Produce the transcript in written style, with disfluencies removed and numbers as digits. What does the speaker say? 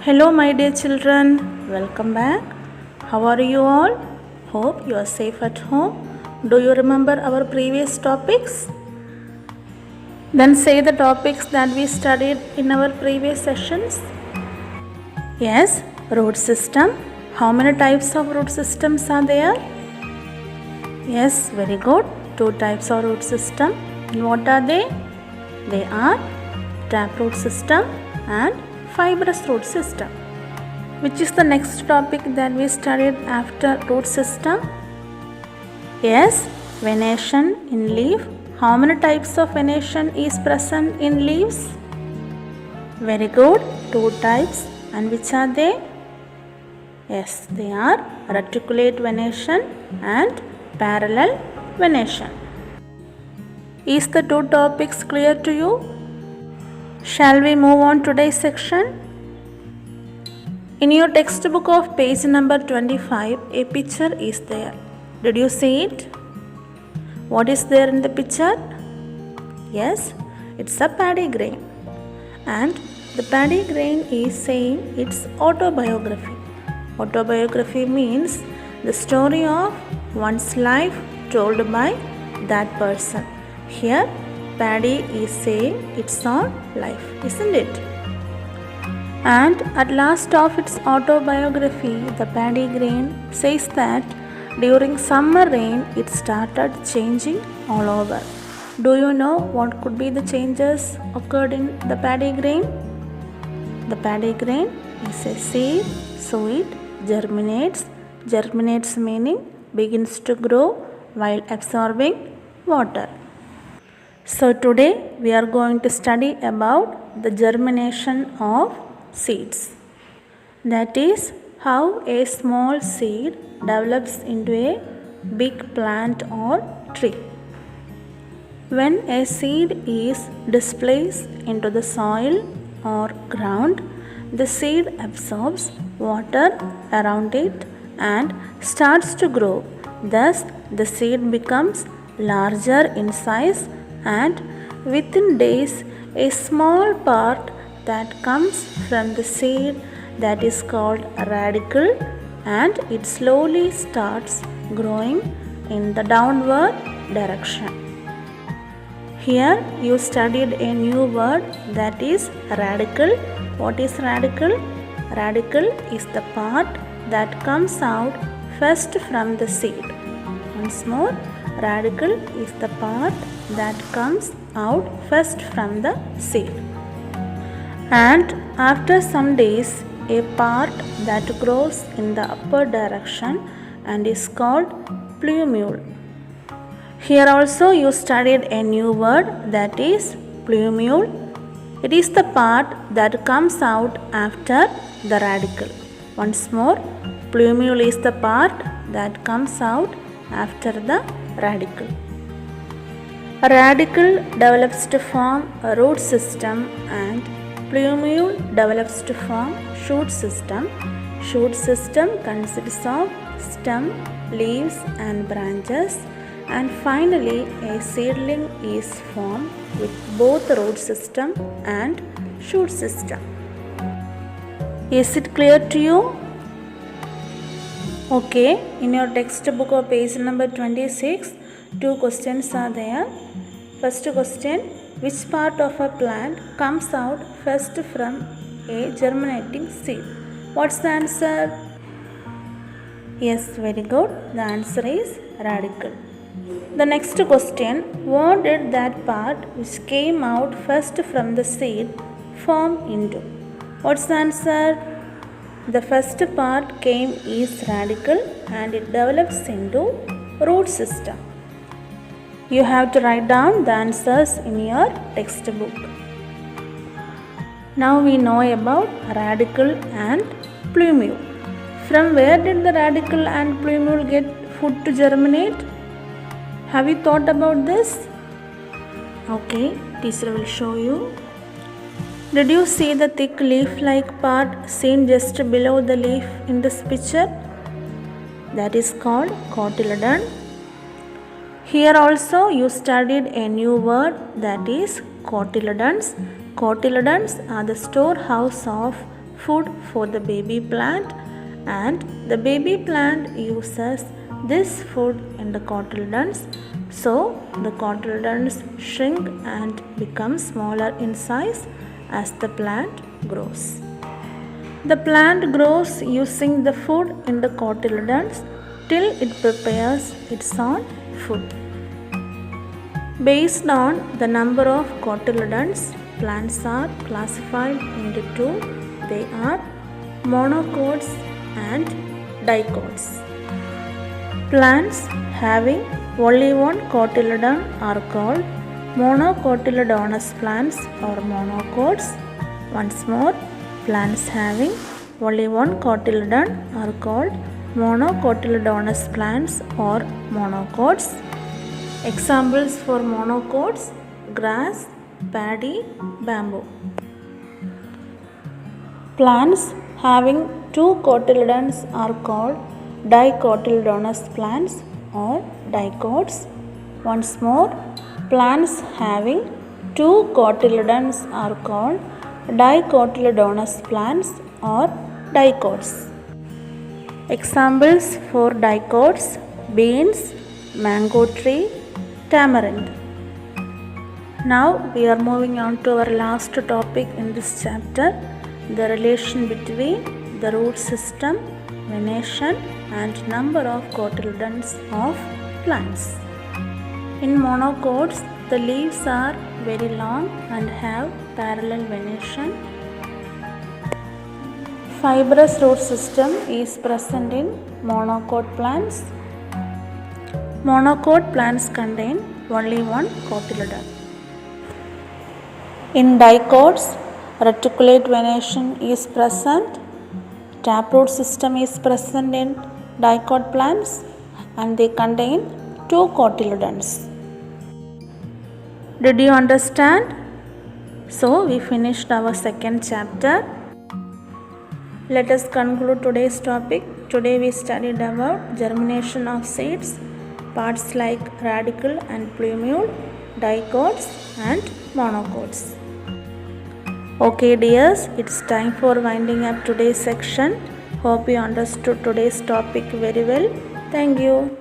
Hello, my dear children. Welcome back. How are you all? Hope you are safe at home. Do you remember our previous topics? Then say the topics that we studied in our previous sessions. Yes, root system. How many types of root systems are there? Yes, very good. Two types of root system. And what are they? They are taproot system and fibrous root system. Which is the next topic that we studied after root system? Yes, venation in leaf. How many types of venation is present in leaves? Very good, two types. And which are they? Yes, they are reticulate venation and parallel venation. Is the two topics clear to you? Shall we move on to today's section? In your textbook of page number 25, a picture is there. Did you see it? What is there in the picture? Yes, it's a paddy grain. And the paddy grain is saying its autobiography. Autobiography means the story of one's life told by that person. Here, paddy is saying its own life, isn't it? And at last of its autobiography, the paddy grain says that during summer rain it started changing all over. Do you know what could be the changes occurred in the paddy grain? The paddy grain is a seed, so it germinates. Germinates meaning begins to grow while absorbing water. So today we are going to study about the germination of seeds. That is how a small seed develops into a big plant or tree. When a seed is displaced into the soil or ground, the seed absorbs water around it and starts to grow. Thus, the seed becomes larger in size, and within days, a small part that comes from the seed that is called a radicle, and it slowly starts growing in the downward direction. Here you studied a new word, that is radicle. What is radicle? Radicle is the part that comes out first from the seed. Once more, radicle is the part that comes out first from the seed. And after some days, a part that grows in the upper direction and is called plumule. Here also you studied a new word, that is plumule. It is the part that comes out after the radicle. Once more, plumule is the part that comes out after the radicle. A radicle develops to form a root system and plumule develops to form shoot system. Shoot system consists of stem, leaves and branches, and finally a seedling is formed with both root system and shoot system. Is it clear to you? Okay, in your textbook of page number 26, two questions are there. First question, which part of a plant comes out first from a germinating seed? What's the answer? Yes, very good. The answer is radicle. The next question, what did that part which came out first from the seed form into? What's the answer? The first part came is radicle and it develops into root system. You have to write down the answers in your textbook. Now we know about radicle and plumule. From where did the radicle and plumule get food to germinate? Have you thought about this? Okay, teacher will show you. Did you see the thick leaf-like part seen just below the leaf in this picture? That is called cotyledon. Here also you studied a new word, that is cotyledons. Cotyledons are the storehouse of food for the baby plant, and the baby plant uses this food in the cotyledons. So the cotyledons shrink and become smaller in size as the plant grows. The plant grows using the food in the cotyledons till it prepares its own food. Based on the number of cotyledons, plants are classified into two. They are monocots and dicots. Plants having only one cotyledon are called monocotyledonous plants or monocots. Once more, plants having only one cotyledon are called monocotyledonous plants or monocots. Examples for monocots: grass, paddy, bamboo. Plants having two cotyledons are called dicotyledonous plants or dicots. Once more, plants having two cotyledons are called dicotyledonous plants or dicots. Examples for dicots: beans, mango tree, tamarind. Now we are moving on to our last topic in this chapter, the relation between the root system, venation and number of cotyledons of plants. In monocots, the leaves are very long and have parallel venation. Fibrous root system is present in monocot plants. Monocot plants contain only one cotyledon. In dicots, reticulate venation is present. Taproot system is present in dicot plants and they contain two cotyledons. Did you understand? So we finished our second chapter. Let us conclude today's topic. Today we studied about germination of seeds, parts like radicle and plumule, dicots and monocots. Okay dears, it's time for winding up today's section. Hope you understood today's topic very well. Thank you.